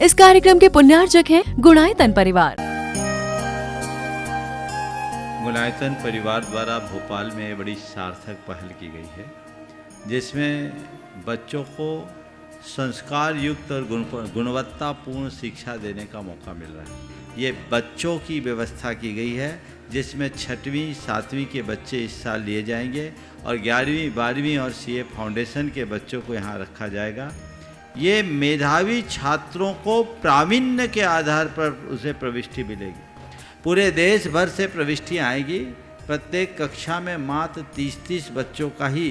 इस कार्यक्रम के पुण्यार्चक हैं गुणायतन परिवार। गुणायतन परिवार द्वारा भोपाल में बड़ी सार्थक पहल की गई है, जिसमें बच्चों को संस्कार युक्त और गुणवत्तापूर्ण शिक्षा देने का मौका मिल रहा है। ये बच्चों की व्यवस्था की गई है, जिसमें 6वीं 7वीं के बच्चे इस साल लिए जाएंगे और 11वीं 12वीं और सीए फाउंडेशन के बच्चों को यहाँ रखा जाएगा। ये मेधावी छात्रों को प्रावीण्य के आधार पर उसे प्रविष्टि मिलेगी। पूरे देश भर से प्रविष्टियाँ आएगी। प्रत्येक कक्षा में मात्र 30-30 बच्चों का ही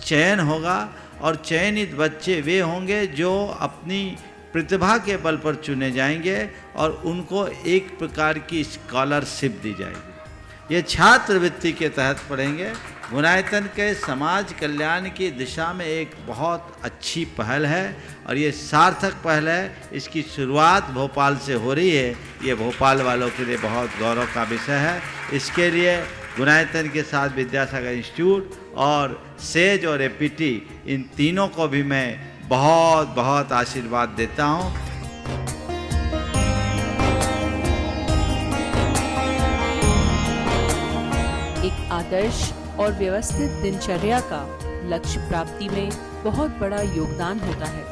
चयन होगा और चयनित बच्चे वे होंगे जो अपनी प्रतिभा के बल पर चुने जाएंगे और उनको एक प्रकार की स्कॉलरशिप दी जाएगी। ये छात्रवृत्ति के तहत पढ़ेंगे। गुणायतन के समाज कल्याण की दिशा में एक बहुत अच्छी पहल है और ये सार्थक पहल है। इसकी शुरुआत भोपाल से हो रही है। ये भोपाल वालों के लिए बहुत गौरव का विषय है। इसके लिए गुणायतन के साथ विद्यासागर इंस्टीट्यूट और सेज और एपीटी, इन तीनों को भी मैं बहुत बहुत आशीर्वाद देता हूँ। एक आदर्श और व्यवस्थित दिनचर्या का लक्ष्य प्राप्ति में बहुत बड़ा योगदान होता है।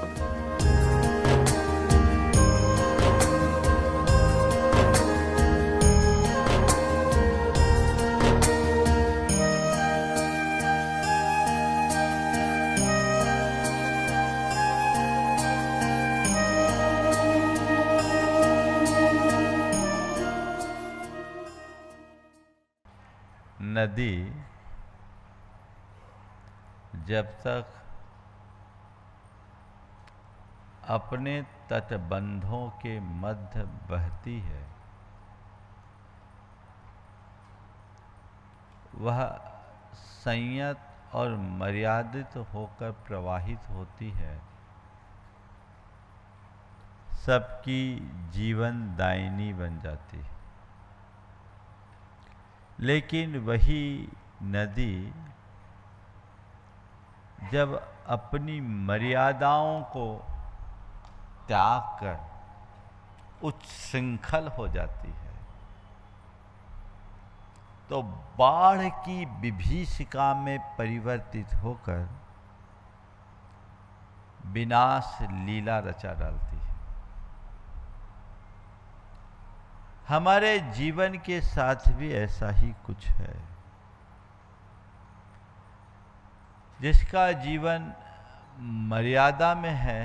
नदी जब तक अपने तटबंधों के मध्य बहती है, वह संयत और मर्यादित होकर प्रवाहित होती है। सबकी जीवन दायिनी बन जाती है। लेकिन वही नदी जब अपनी मर्यादाओं को त्याग कर उच्छृंखल हो जाती है, तो बाढ़ की विभीषिका में परिवर्तित होकर विनाश लीला रचा डालती है। हमारे जीवन के साथ भी ऐसा ही कुछ है। जिसका जीवन मर्यादा में है,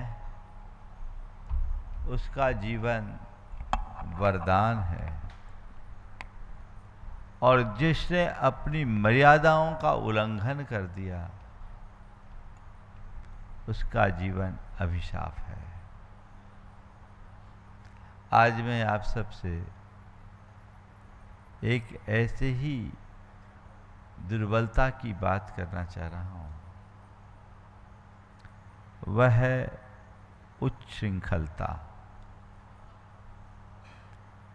उसका जीवन वरदान है, और जिसने अपनी मर्यादाओं का उल्लंघन कर दिया, उसका जीवन अभिशाप है। आज मैं आप सबसे एक ऐसे ही दुर्बलता की बात करना चाह रहा हूँ। वह है उच्छृंखलता।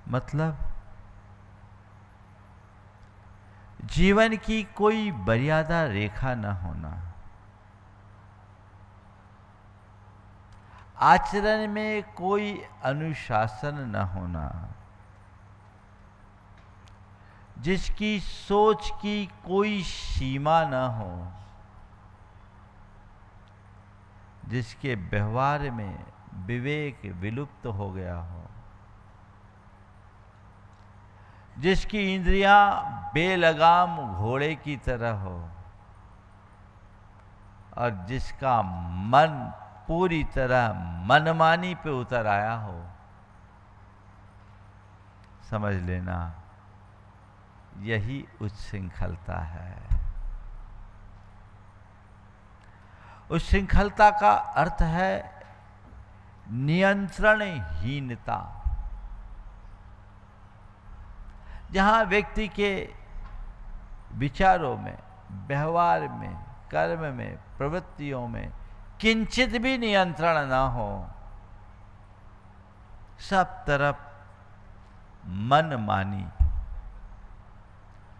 मतलब जीवन की कोई मर्यादा रेखा न होना, आचरण में कोई अनुशासन न होना, जिसकी सोच की कोई सीमा न हो, जिसके व्यवहार में विवेक विलुप्त हो गया हो, जिसकी इंद्रियां बेलगाम घोड़े की तरह हो, और जिसका मन पूरी तरह मनमानी पे उतर आया हो, समझ लेना यही उच्छृंखलता है। उच्छृंखलता का अर्थ है नियंत्रणहीनता। जहां व्यक्ति के विचारों में, व्यवहार में, कर्म में, प्रवृत्तियों में किंचित भी नियंत्रण ना हो, सब तरफ मनमानी,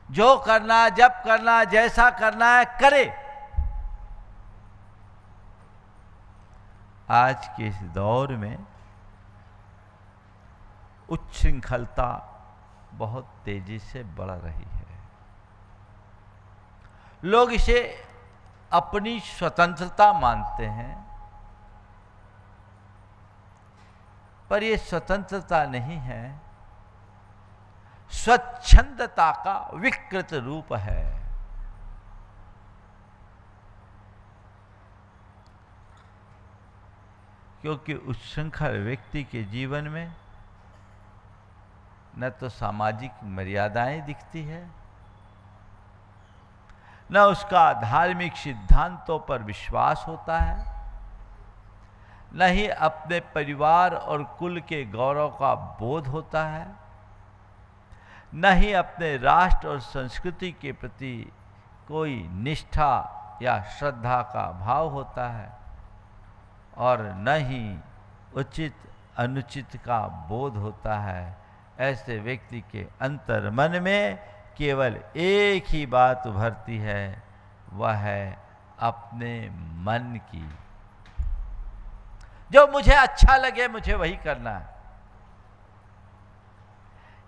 जो करना, जब करना, जैसा करना है करे। आज के इस दौर में उच्छृंखलता बहुत तेजी से बढ़ रही है। लोग इसे अपनी स्वतंत्रता मानते हैं, पर यह स्वतंत्रता नहीं है, स्वच्छंदता का विकृत रूप है। क्योंकि उच्छृंखल व्यक्ति के जीवन में न तो सामाजिक मर्यादाएं दिखती है, न उसका धार्मिक सिद्धांतों पर विश्वास होता है, न ही अपने परिवार और कुल के गौरव का बोध होता है, न ही अपने राष्ट्र और संस्कृति के प्रति कोई निष्ठा या श्रद्धा का भाव होता है, और न ही उचित अनुचित का बोध होता है। ऐसे व्यक्ति के अंतर मन में केवल एक ही बात उभरती है, वह है अपने मन की। जो मुझे अच्छा लगे मुझे वही करना है।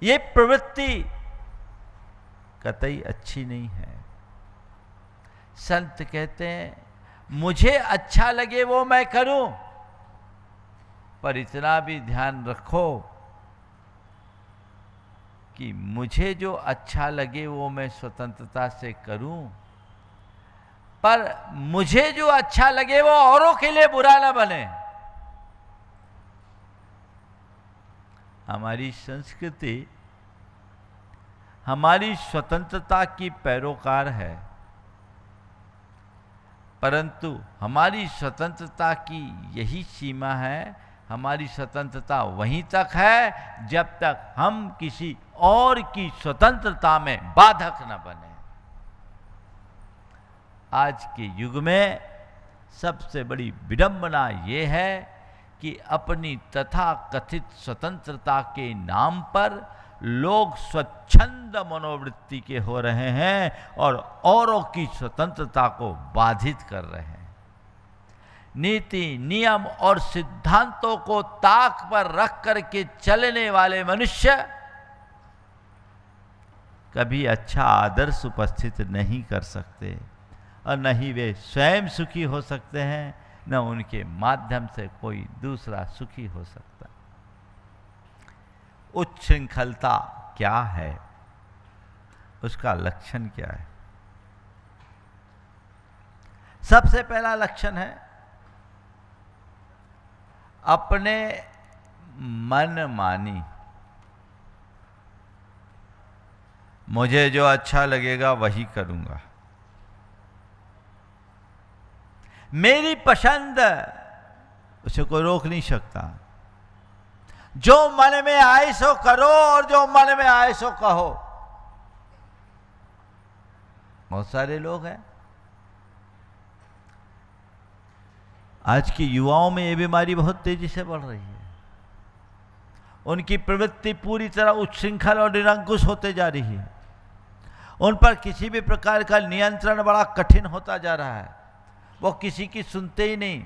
ये प्रवृत्ति कतई अच्छी नहीं है। संत कहते हैं मुझे अच्छा लगे वो मैं करूं, पर इतना भी ध्यान रखो कि मुझे जो अच्छा लगे वो मैं स्वतंत्रता से करूं, पर मुझे जो अच्छा लगे वो औरों के लिए बुरा ना बने। हमारी संस्कृति हमारी स्वतंत्रता की पैरोकार है, परंतु हमारी स्वतंत्रता की यही सीमा है, हमारी स्वतंत्रता वहीं तक है जब तक हम किसी और की स्वतंत्रता में बाधक न बने। आज के युग में सबसे बड़ी विडंबना ये है कि अपनी तथाकथित स्वतंत्रता के नाम पर लोग स्वच्छंद मनोवृत्ति के हो रहे हैं और औरों की स्वतंत्रता को बाधित कर रहे हैं। नीति नियम और सिद्धांतों को ताक पर रख करके चलने वाले मनुष्य कभी अच्छा आदर्श उपस्थित नहीं कर सकते, और न ही वे स्वयं सुखी हो सकते हैं, न उनके माध्यम से कोई दूसरा सुखी हो सकता। उच्छृंखलता क्या है, उसका लक्षण क्या है? सबसे पहला लक्षण है अपने मन मानी। मुझे जो अच्छा लगेगा वही करूंगा, मेरी पसंद उसे कोई रोक नहीं सकता। जो मन में आए सो करो और जो मन में आए सो कहो। बहुत सारे लोग हैं, आज के युवाओं में ये बीमारी बहुत तेजी से बढ़ रही है। उनकी प्रवृत्ति पूरी तरह उच्छृंखल और निरंकुश होते जा रही है। उन पर किसी भी प्रकार का नियंत्रण बड़ा कठिन होता जा रहा है। वो किसी की सुनते ही नहीं,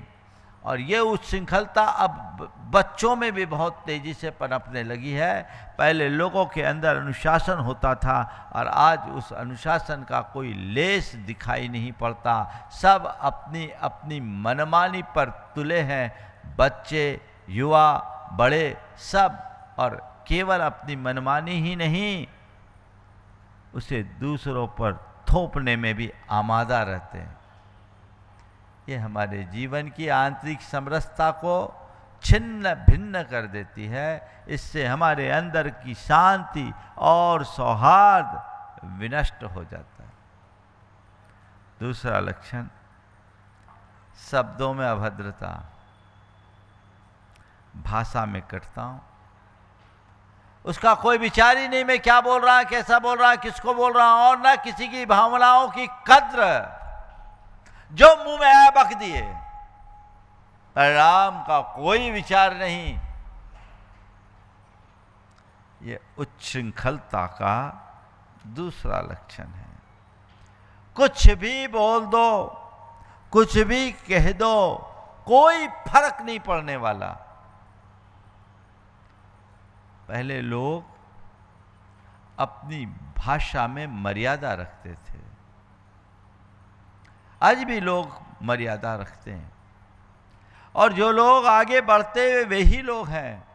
और ये उच्छृंखलता अब बच्चों में भी बहुत तेजी से पनपने लगी है। पहले लोगों के अंदर अनुशासन होता था, और आज उस अनुशासन का कोई लेस दिखाई नहीं पड़ता। सब अपनी अपनी मनमानी पर तुले हैं, बच्चे, युवा, बड़े, सब, और केवल अपनी मनमानी ही नहीं, उसे दूसरों पर थोपने में भी आमादा रहते हैं। ये हमारे जीवन की आंतरिक समरसता को छिन्न भिन्न कर देती है। इससे हमारे अंदर की शांति और सौहार्द विनष्ट हो जाता है। दूसरा लक्षण, शब्दों में अभद्रता। भाषा में कटता हूं, उसका कोई विचार ही नहीं, मैं क्या बोल रहा, कैसा बोल रहा, किसको बोल रहा हूं, और न किसी की भावनाओं की कद्र। जो मुंह में आया बक दिए, परिणाम का कोई विचार नहीं। ये उच्छृंखलता का दूसरा लक्षण है। कुछ भी बोल दो, कुछ भी कह दो, कोई फर्क नहीं पड़ने वाला। पहले लोग अपनी भाषा में मर्यादा रखते थे। आज भी लोग मर्यादा रखते हैं, और जो लोग आगे बढ़ते हुए वही लोग हैं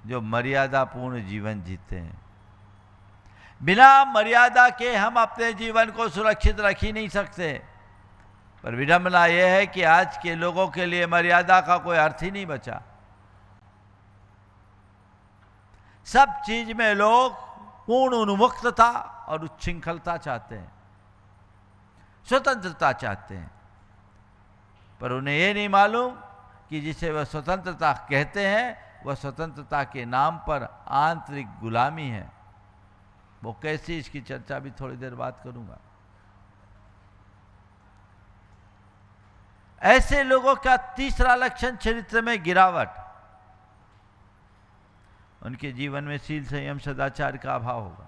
जो मर्यादापूर्ण जीवन जीते हैं। बिना मर्यादा के हम अपने जीवन को सुरक्षित रख ही नहीं सकते। पर विडंबना यह है कि आज के लोगों के लिए मर्यादा का कोई अर्थ ही नहीं बचा। सब चीज में लोग पूर्ण उन्मुक्तता और उच्छृंखलता चाहते हैं, स्वतंत्रता चाहते हैं, पर उन्हें यह नहीं मालूम कि जिसे वह स्वतंत्रता कहते हैं वह स्वतंत्रता के नाम पर आंतरिक गुलामी है। वो कैसी, इसकी चर्चा भी थोड़ी देर बाद करूंगा। ऐसे लोगों का तीसरा लक्षण चरित्र में गिरावट। उनके जीवन में शील, संयम, सदाचार का अभाव होगा।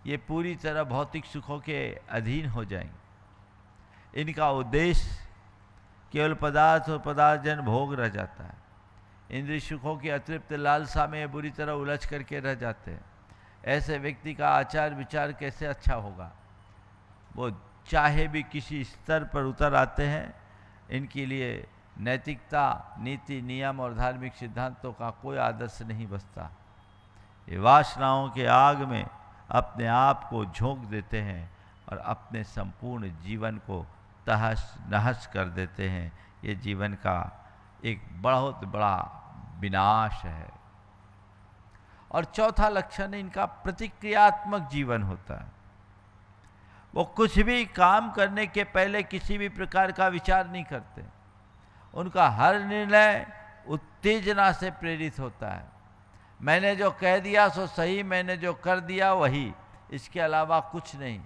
ये पूरी तरह भौतिक सुखों के अधीन हो जाएंगे। इनका उद्देश्य केवल पदार्थ और पदार्थजन भोग रह जाता है। इंद्रिय सुखों की अतृप्त लालसा में बुरी तरह उलझ करके रह जाते हैं। ऐसे व्यक्ति का आचार विचार कैसे अच्छा होगा? वो चाहे भी किसी स्तर पर उतर आते हैं, इनके लिए नैतिकता, नीति, नियम और धार्मिक सिद्धांतों का कोई आदर्श नहीं बचता। ये वासनाओं के आग में अपने आप को झोंक देते हैं और अपने संपूर्ण जीवन को तहस नहस कर देते हैं। ये जीवन का एक बहुत बड़ा विनाश है। और चौथा लक्षण इनका प्रतिक्रियात्मक जीवन होता है। वो कुछ भी काम करने के पहले किसी भी प्रकार का विचार नहीं करते। उनका हर निर्णय उत्तेजना से प्रेरित होता है। मैंने जो कह दिया सो सही, मैंने जो कर दिया वही, इसके अलावा कुछ नहीं।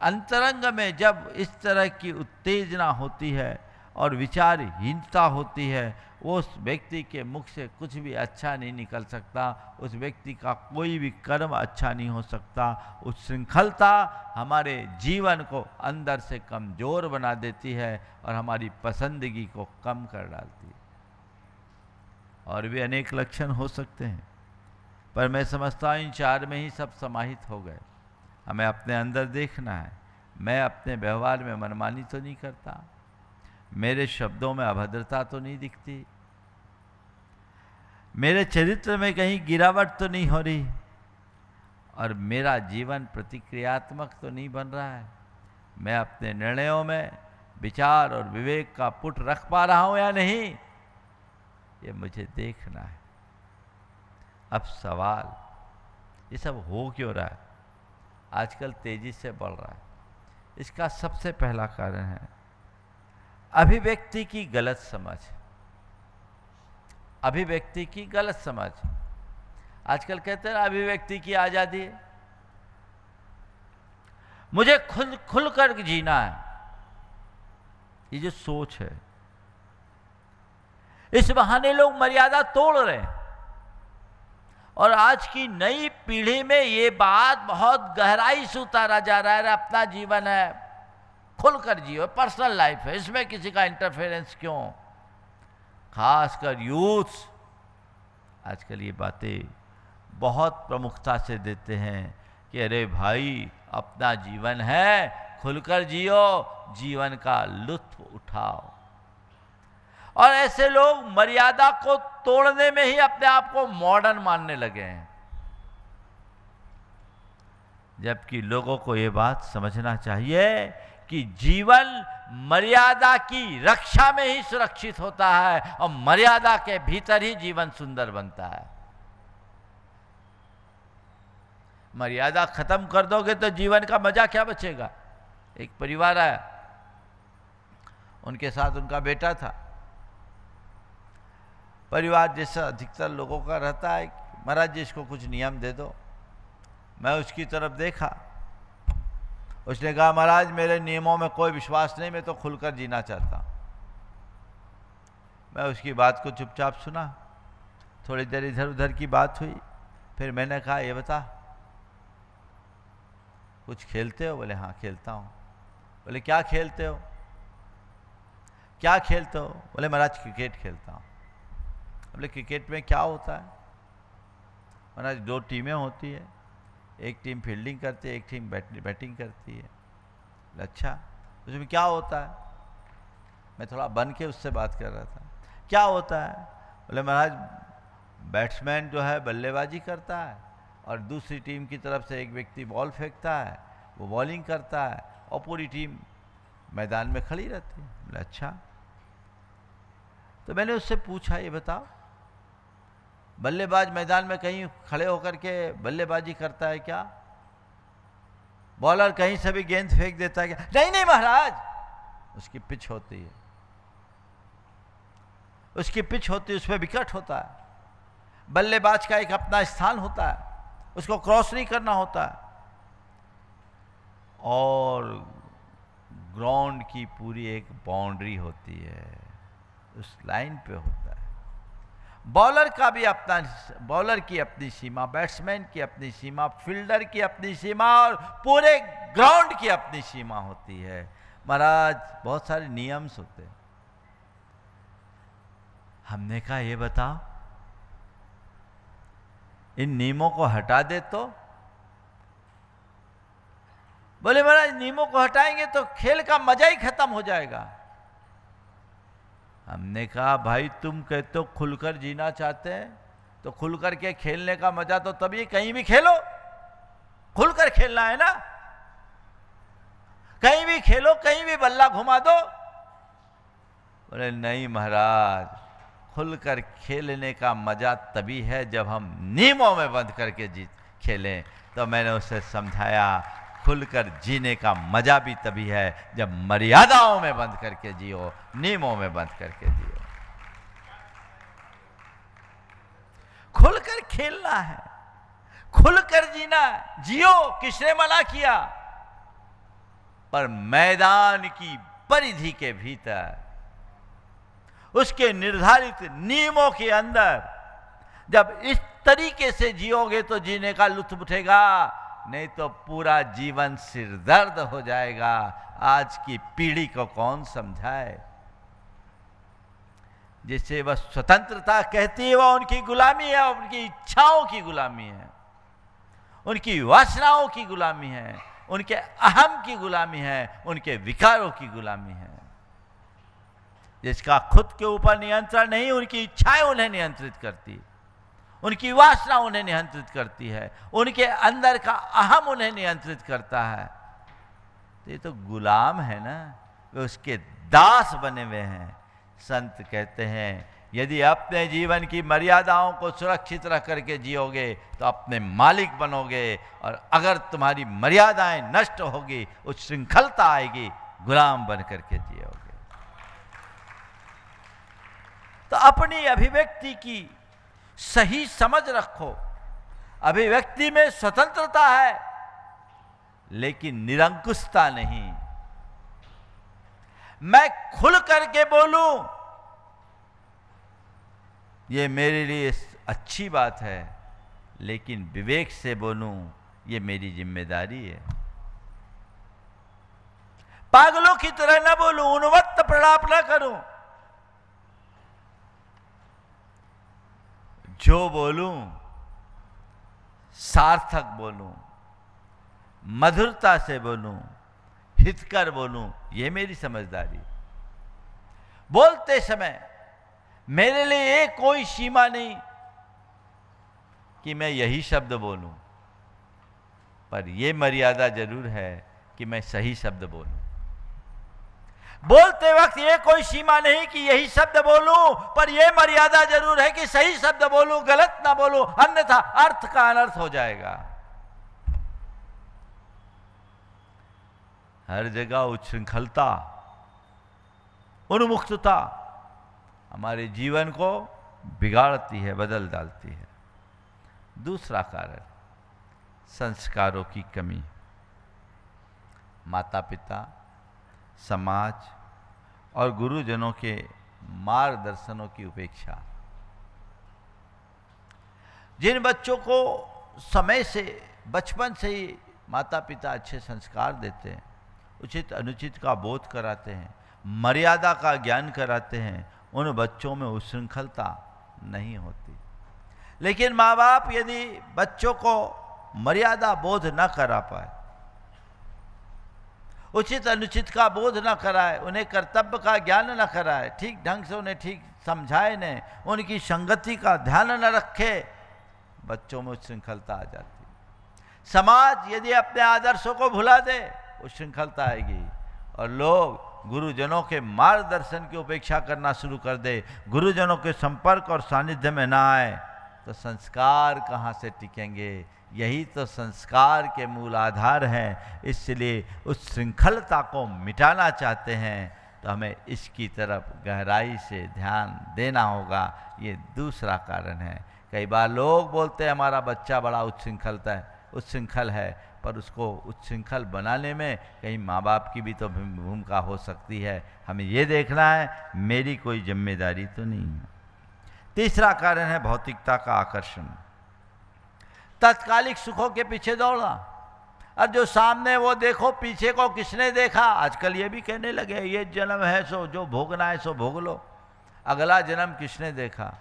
अंतरंग में जब इस तरह की उत्तेजना होती है और विचारहीनता होती है, उस व्यक्ति के मुख से कुछ भी अच्छा नहीं निकल सकता। उस व्यक्ति का कोई भी कर्म अच्छा नहीं हो सकता। उस श्रृंखलता हमारे जीवन को अंदर से कमजोर बना देती है और हमारी पसंदगी को कम कर डालती है। और भी अनेक लक्षण हो सकते हैं, पर मैं समझता हूँ इन चार में ही सब समाहित हो गए। हमें अपने अंदर देखना है। मैं अपने व्यवहार में मनमानी तो नहीं करता, मेरे शब्दों में अभद्रता तो नहीं दिखती, मेरे चरित्र में कहीं गिरावट तो नहीं हो रही, और मेरा जीवन प्रतिक्रियात्मक तो नहीं बन रहा है। मैं अपने निर्णयों में विचार और विवेक का पुट रख पा रहा हूं या नहीं, ये मुझे देखना है। अब सवाल, ये सब हो क्यों रहा है? आजकल तेजी से बढ़ रहा है। इसका सबसे पहला कारण है अभिव्यक्ति की गलत समझ। अभिव्यक्ति की गलत समझ। आजकल कहते हैं अभिव्यक्ति की आजादी है, मुझे खुलकर जीना है। ये जो सोच है, इस बहाने लोग मर्यादा तोड़ रहे हैं। और आज की नई पीढ़ी में ये बात बहुत गहराई से उतारा जा रहा है। अपना जीवन है, खुलकर जियो, पर्सनल लाइफ है, इसमें किसी का इंटरफेरेंस क्यों? खासकर यूथ आजकल ये बातें बहुत प्रमुखता से देते हैं कि अरे भाई, अपना जीवन है, खुलकर जियो, जीवन का लुत्फ उठाओ। और ऐसे लोग मर्यादा को तोड़ने में ही अपने आप को मॉडर्न मानने लगे हैं, जबकि लोगों को ये बात समझना चाहिए कि जीवन मर्यादा की रक्षा में ही सुरक्षित होता है और मर्यादा के भीतर ही जीवन सुंदर बनता है। मर्यादा खत्म कर दोगे तो जीवन का मजा क्या बचेगा? एक परिवार आया, उनके साथ उनका बेटा था। परिवार जैसा अधिकतर लोगों का रहता है, महाराज जी इसको कुछ नियम दे दो। मैं उसकी तरफ देखा, उसने कहा महाराज मेरे नियमों में कोई विश्वास नहीं, मैं तो खुलकर जीना चाहता हूँ। मैं उसकी बात को चुपचाप सुना। थोड़ी देर इधर उधर की बात हुई, फिर मैंने कहा ये बता कुछ खेलते हो? बोले हाँ खेलता हूँ। बोले क्या खेलते हो? क्या खेलते हो? बोले महाराज क्रिकेट खेलता हूँ। बोले क्रिकेट में क्या होता है? महाराज 2 टीमें होती है, एक टीम फील्डिंग करती है, एक टीम बैटिंग करती है। बोले अच्छा, उसमें क्या होता है? मैं थोड़ा बन के उससे बात कर रहा था, क्या होता है? बोले महाराज बैट्समैन जो है बल्लेबाजी करता है और दूसरी टीम की तरफ से एक व्यक्ति बॉल फेंकता है, वो बॉलिंग करता है और पूरी टीम मैदान में खड़ी रहती है। बोले अच्छा। तो मैंने उससे पूछा, ये बताओ बल्लेबाज मैदान में कहीं खड़े होकर के बल्लेबाजी करता है क्या? बॉलर कहीं से भी गेंद फेंक देता है क्या? नहीं नहीं महाराज, उसकी पिच होती है, उसकी पिच होती है, उसमें विकेट होता है, बल्लेबाज का एक अपना स्थान होता है, उसको क्रॉस नहीं करना होता है, और ग्राउंड की पूरी एक बाउंड्री होती है, उस लाइन पे होता है। बॉलर का भी अपना, बॉलर की अपनी सीमा, बैट्समैन की अपनी सीमा, फील्डर की अपनी सीमा और पूरे ग्राउंड की अपनी सीमा होती है। महाराज बहुत सारे नियम्स होते हैं। हमने कहा ये बताओ, इन नियमों को हटा दे तो? बोले महाराज नियमों को हटाएंगे तो खेल का मजा ही खत्म हो जाएगा। हमने कहा भाई तुम कहते हो खुलकर जीना चाहते हैं, तो खुलकर के खेलने का मजा तो तभी, कहीं भी खेलो, खुलकर खेलना है ना, कहीं भी खेलो, कहीं भी बल्ला घुमा दो। बोले नहीं महाराज, खुलकर खेलने का मजा तभी है जब हम नियमों में बंद करके खेलें। तो मैंने उसे समझाया खुलकर जीने का मजा भी तभी है जब मर्यादाओं में बंद करके जियो, नियमों में बंद करके जियो। खुलकर खेलना है, खुलकर जीना, जियो, किसने मना किया? पर मैदान की परिधि के भीतर, उसके निर्धारित नियमों के अंदर जब इस तरीके से जियोगे तो जीने का लुत्फ उठेगा, नहीं तो पूरा जीवन सिरदर्द हो जाएगा। आज की पीढ़ी को कौन समझाए? जिसे वह स्वतंत्रता कहती है वह उनकी गुलामी है, उनकी इच्छाओं की गुलामी है, उनकी वासनाओं की गुलामी है, उनके अहम की गुलामी है, उनके विकारों की गुलामी है। जिसका खुद के ऊपर नियंत्रण नहीं, उनकी इच्छाएं उन्हें नियंत्रित करती, उनकी वासना उन्हें नियंत्रित करती है, उनके अंदर का अहम उन्हें नियंत्रित करता है। तो ये तो गुलाम है ना, वे उसके दास बने हुए हैं। संत कहते हैं यदि अपने जीवन की मर्यादाओं को सुरक्षित रख करके जियोगे तो अपने मालिक बनोगे, और अगर तुम्हारी मर्यादाएं नष्ट होगी, उच्छृंखलता आएगी, गुलाम बन करके जियोगे। तो अपनी अभिव्यक्ति की सही समझ रखो। अभिव्यक्ति में स्वतंत्रता है लेकिन निरंकुशता नहीं। मैं खुल करके बोलूं ये मेरे लिए अच्छी बात है, लेकिन विवेक से बोलूं ये मेरी जिम्मेदारी है। पागलों की तरह न बोलूं, उन्मत्त प्रलाप न करूं। जो बोलूं सार्थक बोलूं, मधुरता से बोलूं, हितकर बोलूं, ये मेरी समझदारी। बोलते समय मेरे लिए एक कोई सीमा नहीं कि मैं यही शब्द बोलूं, पर यह मर्यादा जरूर है कि मैं सही शब्द बोलूं। बोलते वक्त ये कोई सीमा नहीं कि यही शब्द बोलूं, पर यह मर्यादा जरूर है कि सही शब्द बोलूं, गलत ना बोलूं, अन्यथा अर्थ का अनर्थ हो जाएगा। हर जगह उच्छृंखलता, उन्मुक्तता हमारे जीवन को बिगाड़ती है, बदल डालती है। दूसरा कारण संस्कारों की कमी। माता पिता, समाज और गुरुजनों के मार्गदर्शनों की उपेक्षा। जिन बच्चों को समय से, बचपन से ही माता पिता अच्छे संस्कार देते हैं, उचित अनुचित का बोध कराते हैं, मर्यादा का ज्ञान कराते हैं, उन बच्चों में उच्छृंखलता नहीं होती। लेकिन माँ बाप यदि बच्चों को मर्यादा बोध न करा पाए, उचित अनुचित का बोध न कराए, उन्हें कर्तव्य का ज्ञान न कराए, ठीक ढंग से उन्हें ठीक समझाए नहीं, उनकी संगति का ध्यान न रखे, बच्चों में उच्छृंखलता आ जाती। समाज यदि अपने आदर्शों को भुला दे, उच्छृंखलता आएगी और लोग गुरुजनों के मार्गदर्शन की उपेक्षा करना शुरू कर दे, गुरुजनों के संपर्क और सानिध्य में ना आए, तो संस्कार कहाँ से टिकेंगे? यही तो संस्कार के मूल आधार हैं। इसलिए उस श्रृंखलता को मिटाना चाहते हैं तो हमें इसकी तरफ गहराई से ध्यान देना होगा। ये दूसरा कारण है। कई बार लोग बोलते हैं हमारा बच्चा बड़ा उच्छृंखल है, पर उसको उच्छृंखल बनाने में कहीं माँ बाप की भी तो भूमिका हो सकती है। हमें ये देखना है मेरी कोई जिम्मेदारी तो नहीं है। तीसरा कारण है भौतिकता का आकर्षण, तात्कालिक सुखों के पीछे दौड़ना। अब जो सामने वो देखो, पीछे को किसने देखा? आजकल ये भी कहने लगे ये जन्म है सो जो भोगना है सो भोग लो, अगला जन्म किसने देखा?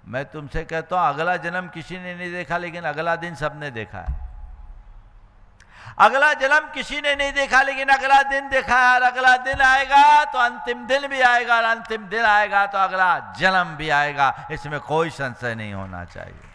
मैं तुमसे कहता हूँ अगला जन्म किसी ने नहीं देखा, लेकिन अगला दिन सबने देखा है। अगला जन्म किसी ने नहीं देखा, लेकिन अगला दिन देखा है। और अगला दिन आएगा तो अंतिम दिन भी आएगा, और अंतिम दिन आएगा तो अगला जन्म भी आएगा। इसमें कोई संशय नहीं होना चाहिए।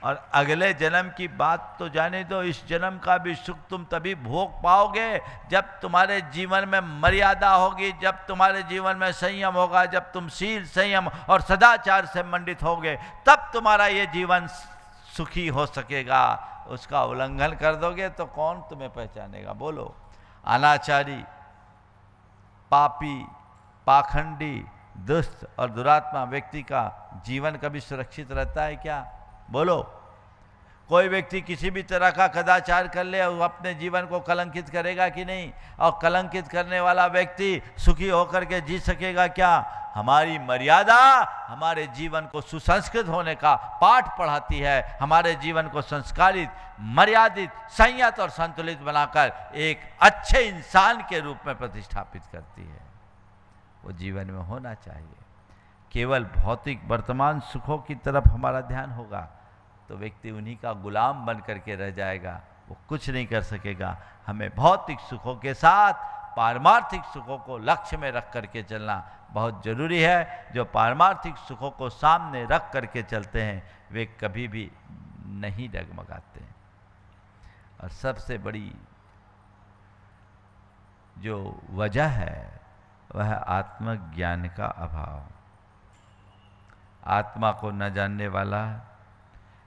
और अगले जन्म की बात तो जाने दो, इस जन्म का भी सुख तुम तभी भोग पाओगे जब तुम्हारे जीवन में मर्यादा होगी, जब तुम्हारे जीवन में संयम होगा, जब तुम शील, संयम और सदाचार से मंडित होगे, तब तुम्हारा ये जीवन सुखी हो सकेगा। उसका उल्लंघन कर दोगे तो कौन तुम्हें पहचानेगा? बोलो। अनाचारी, पापी, पाखंडी, दुष्ट और दुरात्मा व्यक्ति का जीवन कभी सुरक्षित रहता है क्या? बोलो। कोई व्यक्ति किसी भी तरह का कदाचार कर ले, वो अपने जीवन को कलंकित करेगा कि नहीं? और कलंकित करने वाला व्यक्ति सुखी होकर के जी सकेगा क्या? हमारी मर्यादा हमारे जीवन को सुसंस्कृत होने का पाठ पढ़ाती है, हमारे जीवन को संस्कारित, मर्यादित, संयत और संतुलित बनाकर एक अच्छे इंसान के रूप में प्रतिष्ठापित करती है। वो जीवन में होना चाहिए। केवल भौतिक वर्तमान सुखों की तरफ हमारा ध्यान होगा तो व्यक्ति उन्हीं का गुलाम बन करके रह जाएगा, वो कुछ नहीं कर सकेगा। हमें भौतिक सुखों के साथ पारमार्थिक सुखों को लक्ष्य में रख करके चलना बहुत जरूरी है। जो पारमार्थिक सुखों को सामने रख करके चलते हैं वे कभी भी नहीं डगमगाते। और सबसे बड़ी जो वजह है वह आत्मज्ञान का अभाव। आत्मा को न जानने वाला,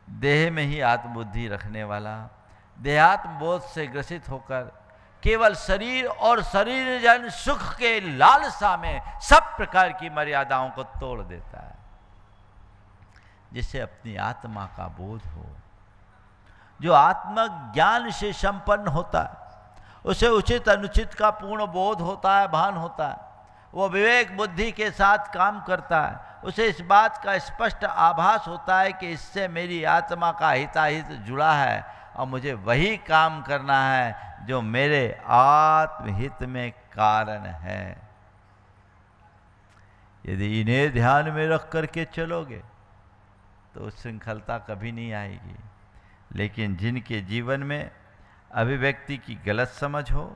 देह में ही आत्मबुद्धि रखने वाला, देहात्म बोध से ग्रसित होकर केवल शरीर और शरीर जन सुख के लालसा में सब प्रकार की मर्यादाओं को तोड़ देता है। जिससे अपनी आत्मा का बोध हो, जो आत्मज्ञान से संपन्न होता है, उसे उचित अनुचित का पूर्ण बोध होता है, भान होता है। वो विवेक बुद्धि के साथ काम करता है। उसे इस बात का स्पष्ट आभास होता है कि इससे मेरी आत्मा का हिताहित जुड़ा है और मुझे वही काम करना है जो मेरे आत्महित में कारण है। यदि इन्हें ध्यान में रख करके चलोगे तो श्रृंखलता कभी नहीं आएगी। लेकिन जिनके जीवन में अभिव्यक्ति की गलत समझ हो,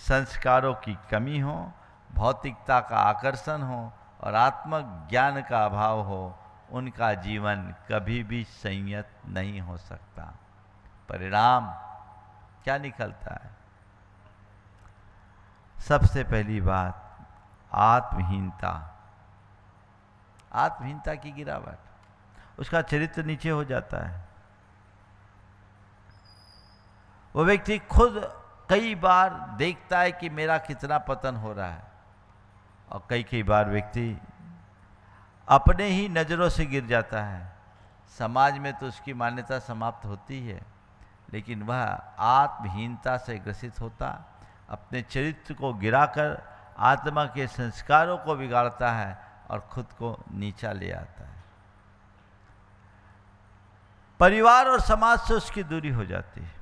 संस्कारों की कमी हो, भौतिकता का आकर्षण हो और आत्मज्ञान का अभाव हो, उनका जीवन कभी भी संयत नहीं हो सकता। परिणाम क्या निकलता है? सबसे पहली बात आत्महीनता। आत्महीनता की गिरावट, उसका चरित्र नीचे हो जाता है। वो व्यक्ति खुद कई बार देखता है कि मेरा कितना पतन हो रहा है, और कई बार व्यक्ति अपने ही नज़रों से गिर जाता है। समाज में तो उसकी मान्यता समाप्त होती है, लेकिन वह आत्महीनता से ग्रसित होता, अपने चरित्र को गिराकर आत्मा के संस्कारों को बिगाड़ता है और खुद को नीचा ले आता है। परिवार और समाज से उसकी दूरी हो जाती है,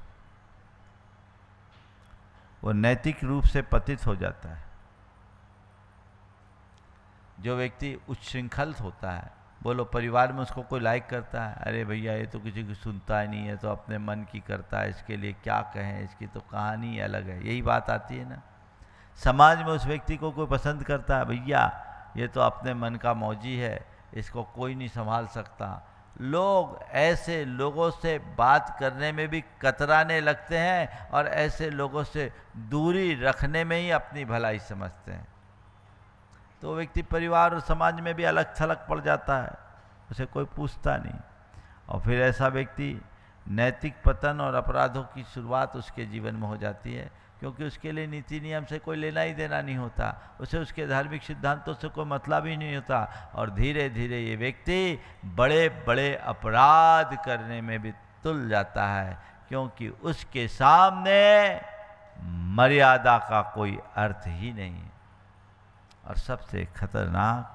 वो नैतिक रूप से पतित हो जाता है। जो व्यक्ति उच्छृंखलित होता है, बोलो परिवार में उसको कोई लाइक करता है, अरे भैया ये तो किसी की सुनता ही नहीं है, तो अपने मन की करता है, इसके लिए क्या कहें, इसकी तो कहानी अलग है, यही बात आती है ना। समाज में उस व्यक्ति को कोई पसंद करता है, भैया ये तो अपने मन का मौजी है, इसको कोई नहीं संभाल सकता। लोग ऐसे लोगों से बात करने में भी कतराने लगते हैं और ऐसे लोगों से दूरी रखने में ही अपनी भलाई समझते हैं। तो व्यक्ति परिवार और समाज में भी अलग थलग पड़ जाता है, उसे कोई पूछता नहीं, और फिर ऐसा व्यक्ति नैतिक पतन और अपराधों की शुरुआत उसके जीवन में हो जाती है, क्योंकि उसके लिए नीति नियम से कोई लेना ही देना नहीं होता, उसे उसके धार्मिक सिद्धांतों से कोई मतलब ही नहीं होता, और धीरे धीरे ये व्यक्ति बड़े बड़े अपराध करने में भी तुल जाता है, क्योंकि उसके सामने मर्यादा का कोई अर्थ ही नहीं है। और सबसे खतरनाक,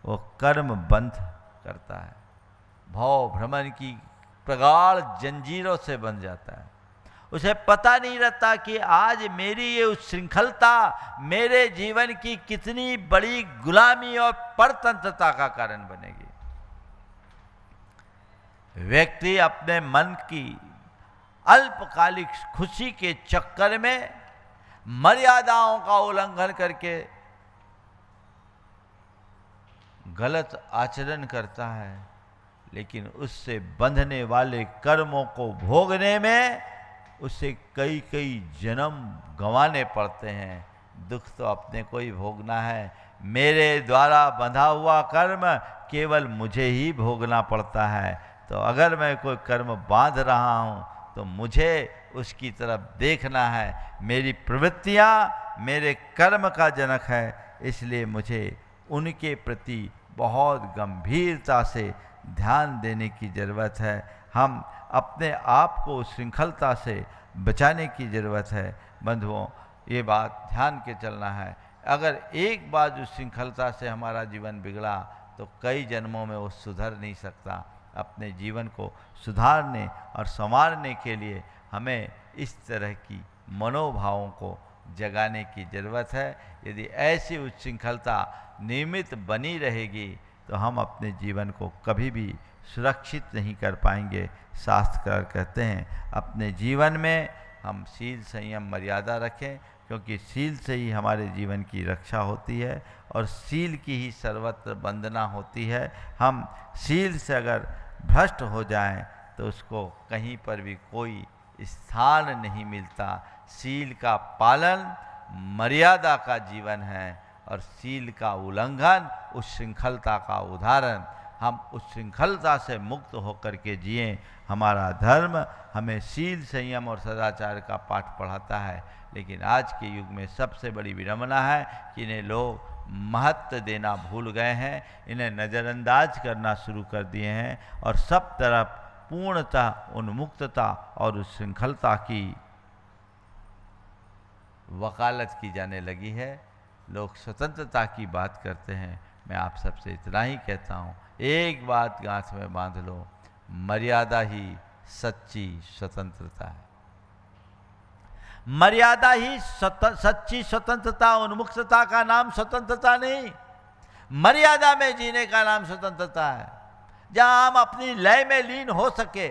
वो कर्म बंध करता है, भव भ्रमण की प्रगाढ़ जंजीरों से बंध जाता है। उसे पता नहीं रहता कि आज मेरी ये उच्छृंखलता मेरे जीवन की कितनी बड़ी गुलामी और परतंत्रता का कारण बनेगी। व्यक्ति अपने मन की अल्पकालिक खुशी के चक्कर में मर्यादाओं का उल्लंघन करके गलत आचरण करता है, लेकिन उससे बंधने वाले कर्मों को भोगने में उसे कई कई जन्म गंवाने पड़ते हैं। दुख तो अपने को ही भोगना है, मेरे द्वारा बंधा हुआ कर्म केवल मुझे ही भोगना पड़ता है। तो अगर मैं कोई कर्म बांध रहा हूँ तो मुझे उसकी तरफ देखना है, मेरी प्रवृत्तियाँ मेरे कर्म का जनक है, इसलिए मुझे उनके प्रति बहुत गंभीरता से ध्यान देने की ज़रूरत है। हम अपने आप को श्रृंखलता से बचाने की ज़रूरत है। बंधुओं, ये बात ध्यान के चलना है, अगर एक बार जो श्रृंखलता से हमारा जीवन बिगड़ा तो कई जन्मों में वो सुधर नहीं सकता। अपने जीवन को सुधारने और संवारने के लिए हमें इस तरह की मनोभावों को जगाने की ज़रूरत है। यदि ऐसी उच्छृंखलता नियमित बनी रहेगी तो हम अपने जीवन को कभी भी सुरक्षित नहीं कर पाएंगे। शास्त्रकार कहते हैं अपने जीवन में हम शील संयम मर्यादा रखें, क्योंकि शील से ही हमारे जीवन की रक्षा होती है और शील की ही सर्वत्र वंदना होती है। हम शील से अगर भ्रष्ट हो जाएं तो उसको कहीं पर भी कोई स्थान नहीं मिलता। शील का पालन मर्यादा का जीवन है और शील का उल्लंघन उच्छृंखलता का उदाहरण। हम उच्छृंखलता से मुक्त होकर के जिएं। हमारा धर्म हमें शील संयम और सदाचार का पाठ पढ़ाता है, लेकिन आज के युग में सबसे बड़ी विडंबना है कि इन्हें लोग महत्व देना भूल गए हैं, इन्हें नज़रअंदाज करना शुरू कर दिए हैं और सब तरफ पूर्णतः उन्मुक्तता और उच्छृंखलता की वकालत की जाने लगी है। लोग स्वतंत्रता की बात करते हैं। मैं आप सबसे इतना ही कहता हूँ, एक बात गांठ में बांध लो, मर्यादा ही सच्ची स्वतंत्रता है। मर्यादा ही सच्ची स्वतंत्रता, उन्मुक्तता का नाम स्वतंत्रता नहीं, मर्यादा में जीने का नाम स्वतंत्रता है। जहां हम अपनी लय में लीन हो सके,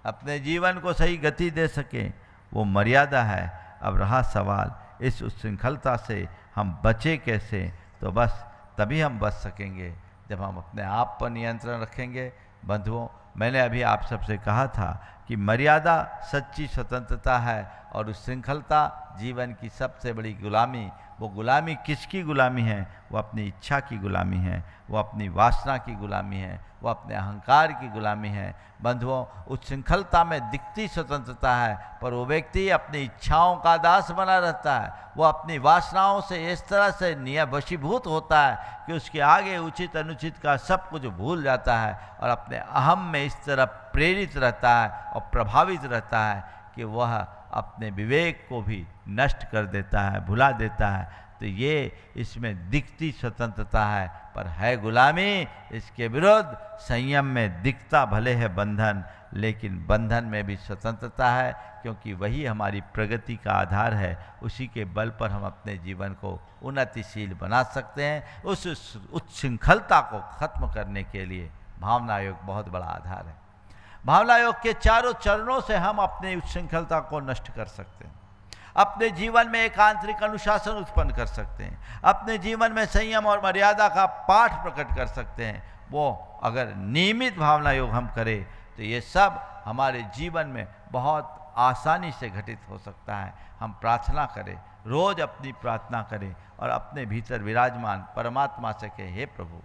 अपने जीवन को सही गति दे सके, वो मर्यादा है। अब रहा सवाल इस उच्छृंखलता से हम बचे कैसे, तो बस तभी हम बच सकेंगे जब हम अपने आप पर नियंत्रण रखेंगे। बंधुओं, मैंने अभी आप सबसे कहा था कि मर्यादा सच्ची स्वतंत्रता है और उच्छृंखलता जीवन की सबसे बड़ी गुलामी। वो गुलामी किसकी गुलामी है? वो अपनी इच्छा की गुलामी है, वो अपनी वासना की गुलामी है, वो अपने अहंकार की गुलामी है। बंधुओं, उच्छृंखलता में दिखती स्वतंत्रता है, पर वो व्यक्ति अपनी इच्छाओं का दास बना रहता है। वो अपनी वासनाओं से इस तरह से वशीभूत होता है कि उसके आगे उचित अनुचित का सब कुछ भूल जाता है और अपने अहम में इस तरह प्रेरित रहता है और प्रभावित रहता है कि वह अपने विवेक को भी नष्ट कर देता है, भुला देता है। तो तो ये इसमें दिखती स्वतंत्रता है पर है गुलामी। इसके विरुद्ध संयम में दिखता भले है बंधन, लेकिन बंधन में भी स्वतंत्रता है, क्योंकि वही हमारी प्रगति का आधार है। उसी के बल पर हम अपने जीवन को उन्नतिशील बना सकते हैं। उस उच्छृंखलता को खत्म करने के लिए भावना योग बहुत बड़ा आधार है। भावना योग के चारों चरणों से हम अपनी उच्छृंखलता को नष्ट कर सकते हैं, अपने जीवन में एक आंतरिक अनुशासन उत्पन्न कर सकते हैं, अपने जीवन में संयम और मर्यादा का पाठ प्रकट कर सकते हैं। वो अगर नियमित भावना योग हम करें तो ये सब हमारे जीवन में बहुत आसानी से घटित हो सकता है। हम प्रार्थना करें, रोज अपनी प्रार्थना करें और अपने भीतर विराजमान परमात्मा से कहें, हे प्रभु,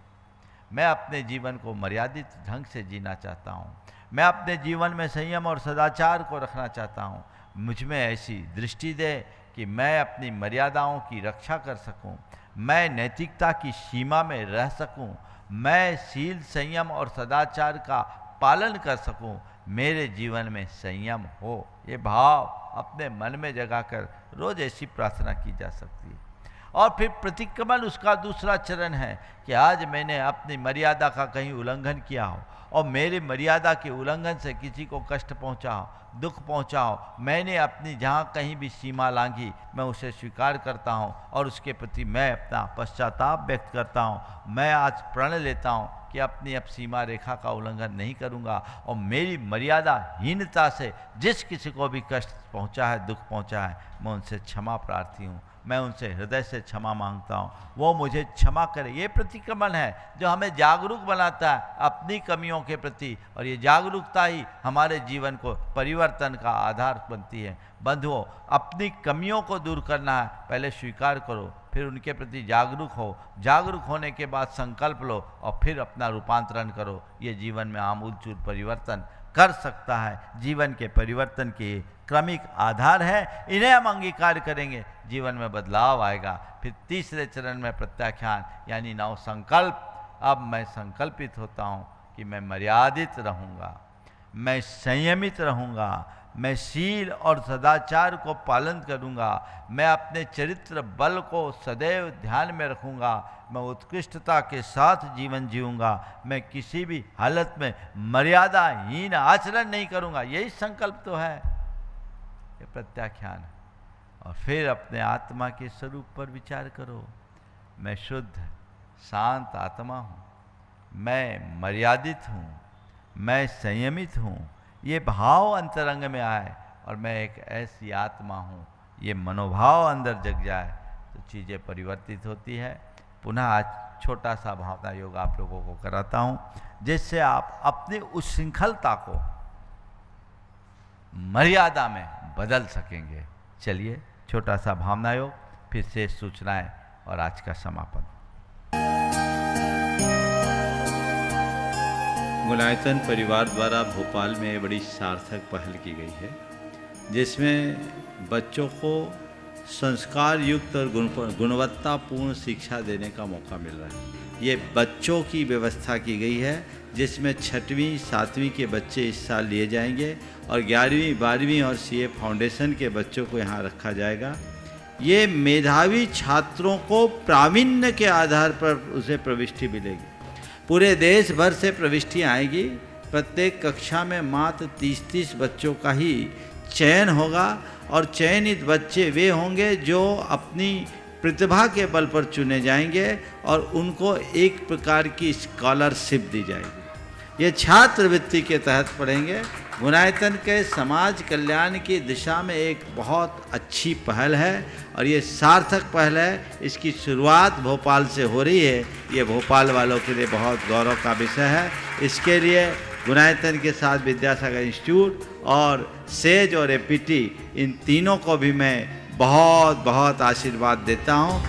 मैं अपने जीवन को मर्यादित ढंग से जीना चाहता हूँ, मैं अपने जीवन में संयम और सदाचार को रखना चाहता हूँ। मुझ में ऐसी दृष्टि दे कि मैं अपनी मर्यादाओं की रक्षा कर सकूं, मैं नैतिकता की सीमा में रह सकूं, मैं शील संयम और सदाचार का पालन कर सकूं, मेरे जीवन में संयम हो। ये भाव अपने मन में जगाकर रोज ऐसी प्रार्थना की जा सकती है। और फिर प्रतिक्रमण उसका दूसरा चरण है कि आज मैंने अपनी मर्यादा का कहीं उल्लंघन किया हो और मेरी मर्यादा के उल्लंघन से किसी को कष्ट पहुंचा हो, दुख पहुंचा हो, मैंने अपनी जहाँ कहीं भी सीमा लांघी, मैं उसे स्वीकार करता हूँ और उसके प्रति मैं अपना पश्चाताप व्यक्त करता हूँ। मैं आज प्रण लेता हूँ कि अपनी अब सीमा रेखा का उल्लंघन नहीं करूँगा और मेरी मर्यादाहीनता से जिस किसी को भी कष्ट पहुँचा है, दुख पहुँचा है, मैं उनसे क्षमा प्रार्थी हूँ, मैं उनसे हृदय से क्षमा मांगता हूँ, वो मुझे क्षमा करे। ये प्रतिक्रमण है जो हमें जागरूक बनाता है अपनी कमियों के प्रति, और ये जागरूकता ही हमारे जीवन को परिवर्तन का आधार बनती है। बंधुओं, अपनी कमियों को दूर करना है, पहले स्वीकार करो, फिर उनके प्रति जागरूक हो, जागरूक होने के बाद संकल्प लो और फिर अपना रूपांतरण करो। ये जीवन में आमूलचूल परिवर्तन कर सकता है। जीवन के परिवर्तन के क्रमिक आधार है, इन्हें हम अंगीकार करेंगे, जीवन में बदलाव आएगा। फिर तीसरे चरण में प्रत्याख्यान यानी नव संकल्प। अब मैं संकल्पित होता हूँ कि मैं मर्यादित रहूँगा, मैं संयमित रहूँगा, मैं शील और सदाचार को पालन करूँगा, मैं अपने चरित्र बल को सदैव ध्यान में रखूँगा, मैं उत्कृष्टता के साथ जीवन जीऊँगा, मैं किसी भी हालत में मर्यादाहीन आचरण नहीं करूँगा। यही संकल्प तो है, ये प्रत्याख्यान है। और फिर अपने आत्मा के स्वरूप पर विचार करो। मैं शुद्ध शांत आत्मा हूँ, मैं मर्यादित हूँ, मैं संयमित हूँ। ये भाव अंतरंग में आए और मैं एक ऐसी आत्मा हूँ, ये मनोभाव अंदर जग जाए तो चीज़ें परिवर्तित होती है। पुनः आज छोटा सा भावना योग आप लोगों को कराता हूँ, जिससे आप अपनी उच्छृंखलता को मर्यादा में बदल सकेंगे। चलिए छोटा सा भावना योग, फिर शेष सूचनाएं और आज का समापन। गुलायतन परिवार द्वारा भोपाल में बड़ी सार्थक पहल की गई है, जिसमें बच्चों को संस्कार युक्त और गुणवत्तापूर्ण शिक्षा देने का मौका मिल रहा है। ये बच्चों की व्यवस्था की गई है, जिसमें 6वीं 7वीं के बच्चे इस साल लिए जाएंगे और 11वीं 12वीं और सीए फाउंडेशन के बच्चों को यहाँ रखा जाएगा। ये मेधावी छात्रों को प्रावीण्य के आधार पर उसे प्रविष्टि मिलेगी। पूरे देश भर से प्रविष्टियाँ आएगी। प्रत्येक कक्षा में मात्र 30-30 बच्चों का ही चयन होगा और चयनित बच्चे वे होंगे जो अपनी प्रतिभा के बल पर चुने जाएंगे और उनको एक प्रकार की स्कॉलरशिप दी जाएगी। ये छात्रवृत्ति के तहत पढ़ेंगे। गुणायतन के समाज कल्याण की दिशा में एक बहुत अच्छी पहल है और ये सार्थक पहल है। इसकी शुरुआत भोपाल से हो रही है। ये भोपाल वालों के लिए बहुत गौरव का विषय है। इसके लिए गुणायतन के साथ विद्यासागर इंस्टीट्यूट और सेज और एपीटी, इन तीनों को भी मैं बहुत बहुत आशीर्वाद देता हूँ।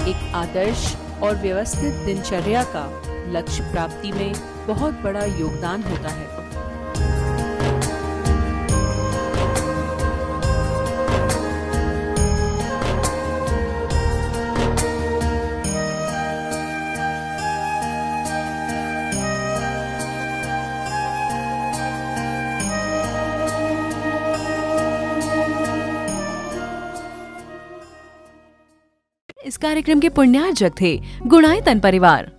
एक आदर्श और व्यवस्थित दिनचर्या का लक्ष्य प्राप्ति में बहुत बड़ा योगदान होता है। इस कार्यक्रम के पुण्यार्जक थे गुणायतन परिवार।